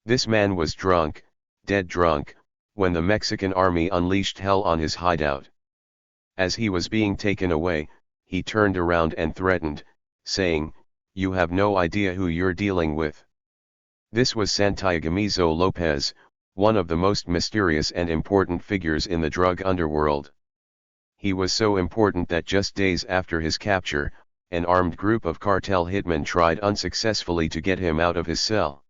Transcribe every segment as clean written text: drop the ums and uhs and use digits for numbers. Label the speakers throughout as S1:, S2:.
S1: This man was drunk, dead drunk, when the Mexican army unleashed hell on his hideout. As he was being taken away, he turned around and threatened, saying, "You have no idea who you're dealing with." This was Santiago Mizo Lopez, one of the most mysterious and important figures in the drug underworld. He was so important that just days after his capture, an armed group of cartel hitmen tried unsuccessfully to get him out of his cell.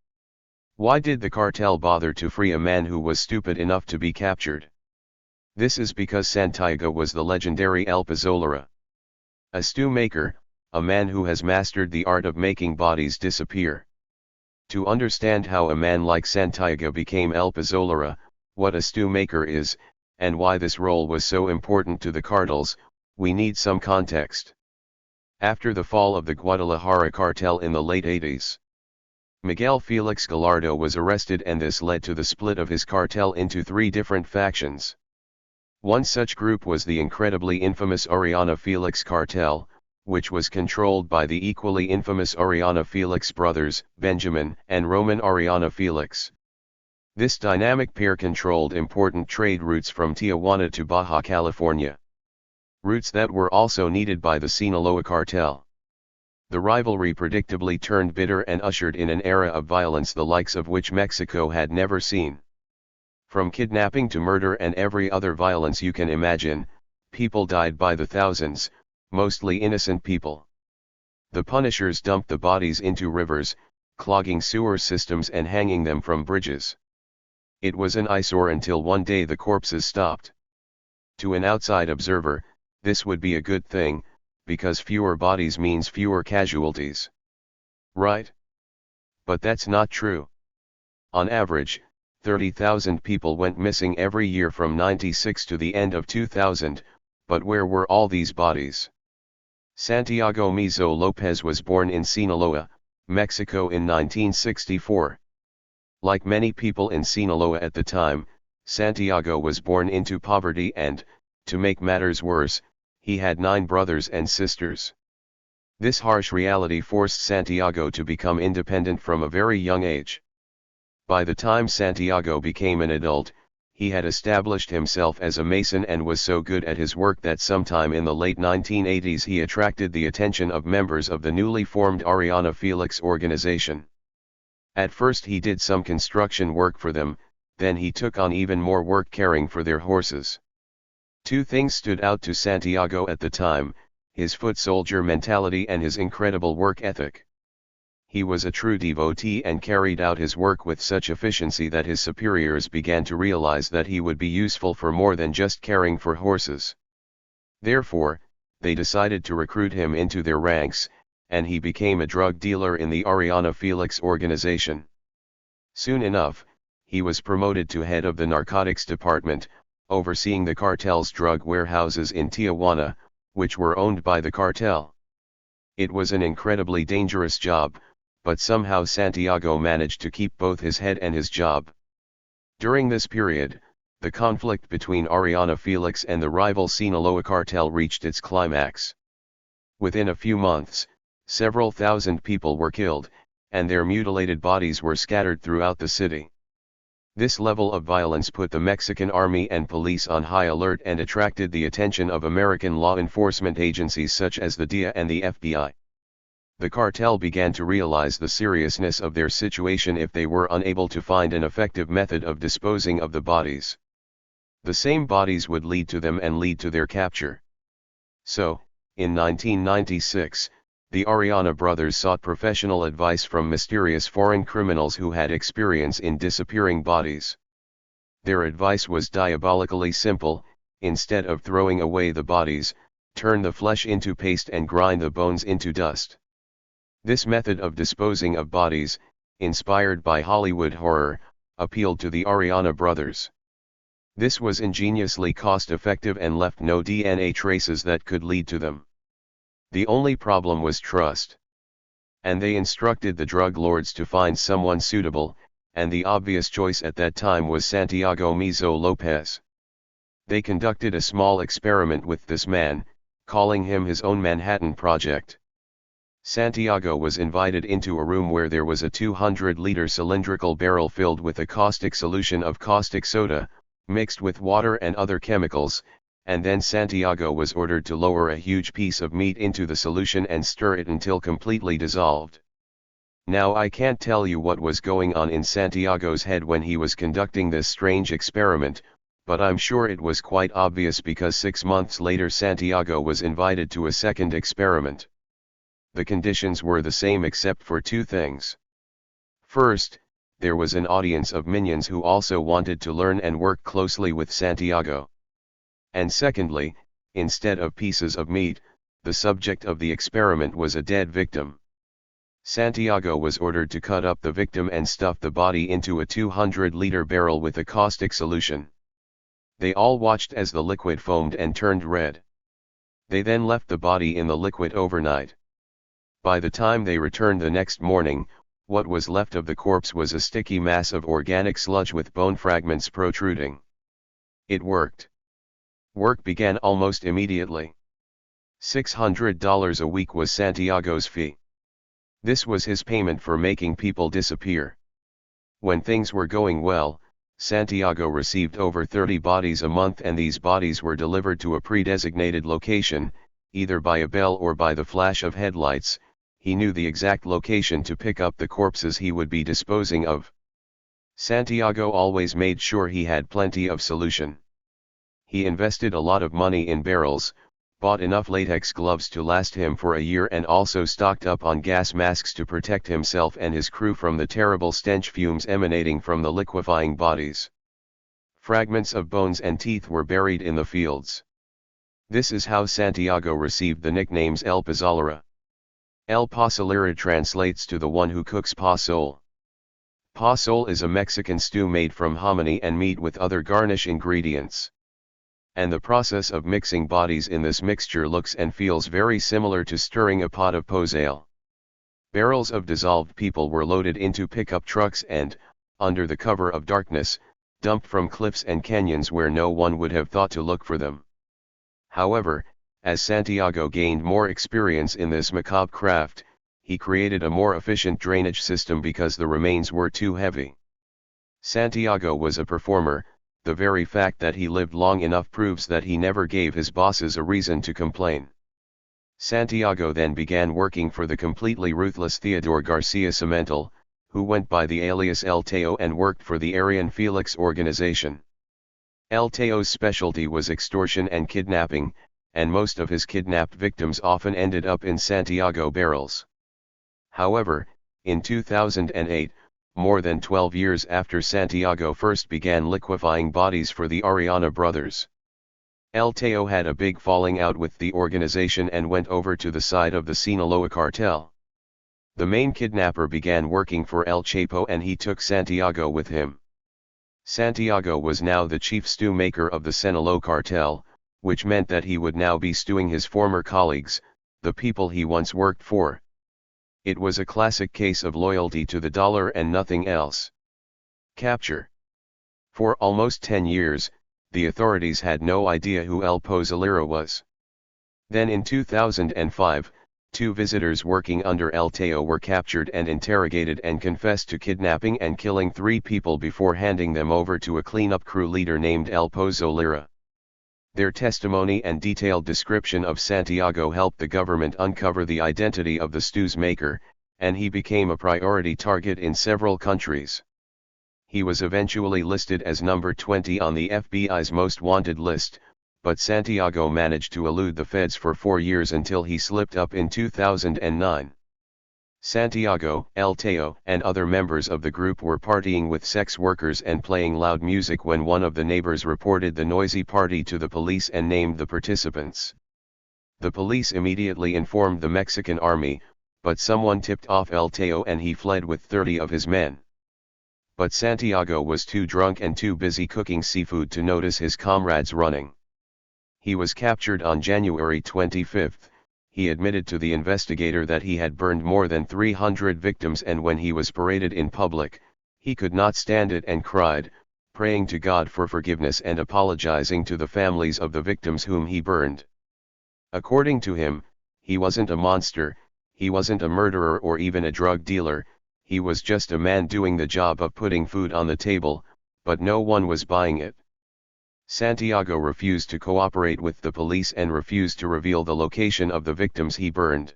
S1: Why did the cartel bother to free a man who was stupid enough to be captured? This is because Santiago was the legendary El Pizzolera, a stew maker, a man who has mastered the art of making bodies disappear. To understand how a man like Santiago became El Pizzolera, what a stew maker is, and why this role was so important to the cartels, we need some context. After the fall of the Guadalajara cartel in the late 80s, Miguel Felix Gallardo was arrested, and this led to the split of his cartel into three different factions. One such group was the incredibly infamous Oriana Felix cartel, which was controlled by the equally infamous Oriana Felix brothers, Benjamin and Roman Oriana Felix. This dynamic pair controlled important trade routes from Tijuana to Baja California. Routes that were also needed by the Sinaloa cartel. The rivalry predictably turned bitter and ushered in an era of violence the likes of which Mexico had never seen. From kidnapping to murder and every other violence you can imagine, people died by the thousands, mostly innocent people. The punishers dumped the bodies into rivers, clogging sewer systems and hanging them from bridges. It was an eyesore until one day the corpses stopped. To an outside observer, this would be a good thing, because fewer bodies means fewer casualties. Right? But that's not true. On average, 30,000 people went missing every year from '96 to the end of 2000, but where were all these bodies? Santiago Mizo Lopez was born in Sinaloa, Mexico in 1964. Like many people in Sinaloa at the time, Santiago was born into poverty and, to make matters worse, he had 9 brothers and sisters. This harsh reality forced Santiago to become independent from a very young age. By the time Santiago became an adult, he had established himself as a mason and was so good at his work that sometime in the late 1980s he attracted the attention of members of the newly formed Oriana Felix organization. At first he did some construction work for them, then he took on even more work caring for their horses. Two things stood out to Santiago at the time: his foot soldier mentality and his incredible work ethic. He was a true devotee and carried out his work with such efficiency that his superiors began to realize that he would be useful for more than just caring for horses. Therefore, they decided to recruit him into their ranks, and he became a drug dealer in the Oriana Felix organization. Soon enough, he was promoted to head of the narcotics department, overseeing the cartel's drug warehouses in Tijuana, which were owned by the cartel. It was an incredibly dangerous job, but somehow Santiago managed to keep both his head and his job. During this period, the conflict between Oriana Felix and the rival Sinaloa cartel reached its climax. Within a few months, several thousand people were killed, and their mutilated bodies were scattered throughout the city. This level of violence put the Mexican army and police on high alert and attracted the attention of American law enforcement agencies such as the DEA and the FBI. The cartel began to realize the seriousness of their situation if they were unable to find an effective method of disposing of the bodies. The same bodies would lead to them and lead to their capture. So, in 1996, the Oriana brothers sought professional advice from mysterious foreign criminals who had experience in disappearing bodies. Their advice was diabolically simple: instead of throwing away the bodies, turn the flesh into paste and grind the bones into dust. This method of disposing of bodies, inspired by Hollywood horror, appealed to the Oriana brothers. This was ingeniously cost-effective and left no DNA traces that could lead to them. The only problem was trust. And they instructed the drug lords to find someone suitable, and the obvious choice at that time was Santiago Mizo Lopez. They conducted a small experiment with this man, calling him his own Manhattan Project. Santiago was invited into a room where there was a 200-liter cylindrical barrel filled with a caustic solution of caustic soda, mixed with water and other chemicals, and then Santiago was ordered to lower a huge piece of meat into the solution and stir it until completely dissolved. Now I can't tell you what was going on in Santiago's head when he was conducting this strange experiment, but I'm sure it was quite obvious because 6 months later Santiago was invited to a second experiment. The conditions were the same except for two things. First, there was an audience of minions who also wanted to learn and work closely with Santiago. And secondly, instead of pieces of meat, the subject of the experiment was a dead victim. Santiago was ordered to cut up the victim and stuff the body into a 200-liter barrel with a caustic solution. They all watched as the liquid foamed and turned red. They then left the body in the liquid overnight. By the time they returned the next morning, what was left of the corpse was a sticky mass of organic sludge with bone fragments protruding. It worked. Work began almost immediately. $600 a week was Santiago's fee. This was his payment for making people disappear. When things were going well, Santiago received over 30 bodies a month, and these bodies were delivered to a pre-designated location, either by a bell or by the flash of headlights. He knew the exact location to pick up the corpses he would be disposing of. Santiago always made sure he had plenty of solution. He invested a lot of money in barrels, bought enough latex gloves to last him for a year, and also stocked up on gas masks to protect himself and his crew from the terrible stench fumes emanating from the liquefying bodies. Fragments of bones and teeth were buried in the fields. This is how Santiago received the nicknames El Pozolera. El Pozolera translates to the one who cooks pozole. Pozole is a Mexican stew made from hominy and meat with other garnish ingredients. And the process of mixing bodies in this mixture looks and feels very similar to stirring a pot of pozole. Barrels of dissolved people were loaded into pickup trucks and, under the cover of darkness, dumped from cliffs and canyons where no one would have thought to look for them. However, as Santiago gained more experience in this macabre craft, he created a more efficient drainage system because the remains were too heavy. Santiago was a performer. The very fact that he lived long enough proves that he never gave his bosses a reason to complain. Santiago then began working for the completely ruthless Theodore Garcia Cimental, who went by the alias El Teo and worked for the Aryan Felix organization. El Teo's specialty was extortion and kidnapping, and most of his kidnapped victims often ended up in Santiago barrels. However, in 2008, more than 12 years after Santiago first began liquefying bodies for the Ariana brothers, El Teo had a big falling out with the organization and went over to the side of the Sinaloa cartel. The main kidnapper began working for El Chapo and he took Santiago with him. Santiago was now the chief stew maker of the Sinaloa cartel, which meant that he would now be stewing his former colleagues, the people he once worked for. It was a classic case of loyalty to the dollar and nothing else. Capture. For almost 10 years, the authorities had no idea who El Pozolera was. Then in 2005, 2 visitors working under El Teo were captured and interrogated and confessed to kidnapping and killing 3 people before handing them over to a cleanup crew leader named El Pozolera. Their testimony and detailed description of Santiago helped the government uncover the identity of the stew's maker, and he became a priority target in several countries. He was eventually listed as number 20 on the FBI's most wanted list, but Santiago managed to elude the feds for 4 years until he slipped up in 2009. Santiago, El Teo, and other members of the group were partying with sex workers and playing loud music when one of the neighbors reported the noisy party to the police and named the participants. The police immediately informed the Mexican army, but someone tipped off El Teo and he fled with 30 of his men. But Santiago was too drunk and too busy cooking seafood to notice his comrades running. He was captured on January 25. He admitted to the investigator that he had burned more than 300 victims, and when he was paraded in public, he could not stand it and cried, praying to God for forgiveness and apologizing to the families of the victims whom he burned. According to him, he wasn't a monster, he wasn't a murderer or even a drug dealer, he was just a man doing the job of putting food on the table, but no one was buying it. Santiago refused to cooperate with the police and refused to reveal the location of the victims he burned.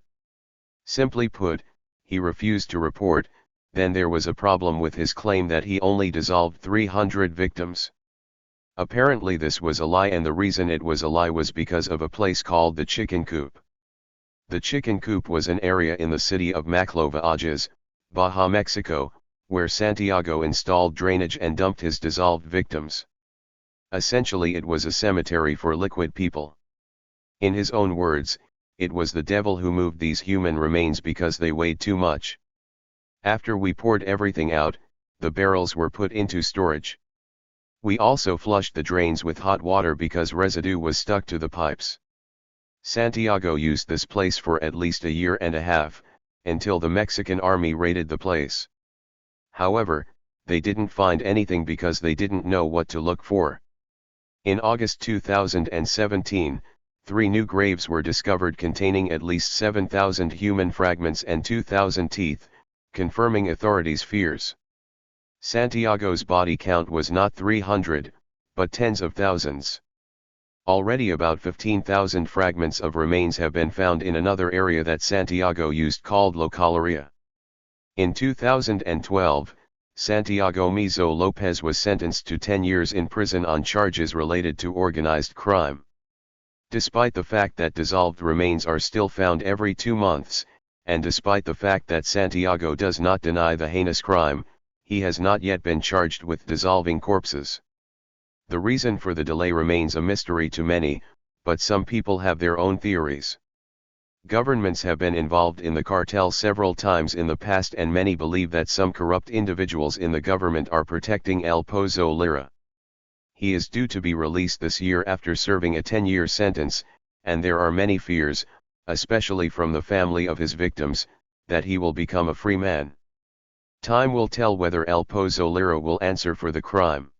S1: Simply put, he refused to report. Then there was a problem with his claim that he only dissolved 300 victims. Apparently this was a lie, and the reason it was a lie was because of a place called the Chicken Coop. The Chicken Coop was an area in the city of Maclovaajas, Baja Mexico, where Santiago installed drainage and dumped his dissolved victims. Essentially it was a cemetery for liquid people. In his own words, it was the devil who moved these human remains because they weighed too much. After we poured everything out, the barrels were put into storage. We also flushed the drains with hot water because residue was stuck to the pipes. Santiago used this place for at least a year and a half, until the Mexican army raided the place. However, they didn't find anything because they didn't know what to look for. In August 2017, 3 new graves were discovered containing at least 7,000 human fragments and 2,000 teeth, confirming authorities' fears. Santiago's body count was not 300, but tens of thousands. Already about 15,000 fragments of remains have been found in another area that Santiago used called Localeria. In 2012, Santiago Mizo Lopez was sentenced to 10 years in prison on charges related to organized crime. Despite the fact that dissolved remains are still found every 2 months, and despite the fact that Santiago does not deny the heinous crime, he has not yet been charged with dissolving corpses. The reason for the delay remains a mystery to many, but some people have their own theories. Governments have been involved in the cartel several times in the past, and many believe that some corrupt individuals in the government are protecting El Pozo Lira. He is due to be released this year after serving a 10-year sentence, and there are many fears, especially from the family of his victims, that he will become a free man. Time will tell whether El Pozo Lira will answer for the crime.